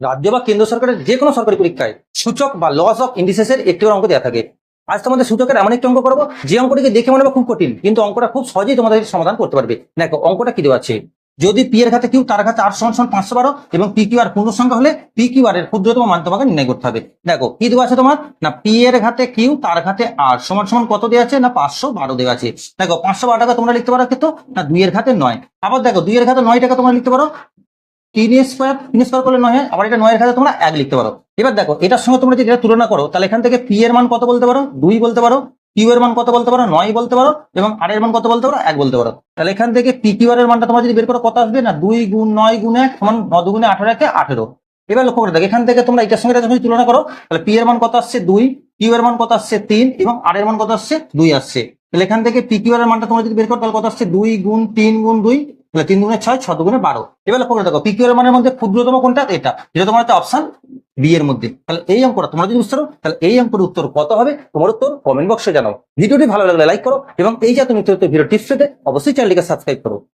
রাজ্য বা কেন্দ্র সরকারের যে কোনো সরকারি পরীক্ষায় সূচক বা লস অফ ইন্ডিসেসের একটি করে অঙ্ক দেওয়া থাকে। আজ তোমাদের সূচকের এমন একটি অঙ্ক করবো যে অঙ্কটিকে দেখে মনে হবে খুব কঠিন, কিন্তু অঙ্কটা খুব সহজেই তোমাদের সমাধান করতে পারবে। দেখো অঙ্কটা কি দেওয়া আছে, যদি পি এর ঘাতে কিউ তার ঘাতে আর সমান সমান 512 এবং পি কিউ আর পূর্ণ সংখ্যা হলে পি কিউ আর এর ক্ষুদ্রতম মান তোমাকে নির্ণয় করতে হবে। দেখো কি দেওয়া আছে তোমার, না পি এর ঘাতে কিউ তার ঘাতে আর সমান সমান কত দেওয়া আছে, না 512 দেওয়া আছে। দেখো 512 টাকা তোমরা লিখতে পারো কিন্তু না 2 এর ঘাতে 9। আবার দেখো 2 এর ঘাতে 9 টাকা তোমরা লিখতে পারো 3 স্কোয়ার করলে 9 হয়, আবার এটা 9 এর ঘাতে তোমরা 1 লিখতে পারো। এবার দেখো এটার সঙ্গে তোমরা যদি এটা তুলনা করো তাহলে এখান থেকে পি এর মান কত বলতে পারো, 2 বলতে পারো, কিউ এর মান কত বলতে পারো, 9 বলতে পারো, এবং আর এর মান কত বলতে পারো, 1 বলতে পারো। তাহলে এখান থেকে পি কিউ আর এর মানটা তোমরা যদি বের করো কত আসবে, না 2 গুণ 9 গুণ 1 সমান 9 দুগুণে 18 একে 18। এবার লক্ষ্য করে দেখো এখান থেকে তোমরা এটার সঙ্গে যখন তুলনা করো তাহলে পি এর মান কত আসছে 2, কিউ এর মান কত আসছে 3 এবং আর এর মান কত আসছে 2 আসছে। তাহলে এখান থেকে পি কিউ আর এর মানটা তোমরা যদি বের করো তাহলে কত আসছে 2 গুণ 3 গুণ 2, তাহলে 3 দুগুণে 6, 6 দুগুণে 12। এবার লক্ষ্য করে দেখো পি কিউ এর মানের মধ্যে ক্ষুদ্রতম কোনটা, এটা যেটা তোমার হচ্ছে অপশন বি এর মধ্যে। তাহলে এই অঙ্কটা তোমরা যদি বুঝতে পারো তাহলে এই অঙ্কের উত্তর কত হবে তোমার উত্তর কমেন্ট বক্সে জানাও। ভিডিওটি ভালো লাগলে লাইক করো এবং এই যে তুমি ভিডিও টিপস পেতে অবশ্যই চ্যানেলটিকে সাবস্ক্রাইব করো।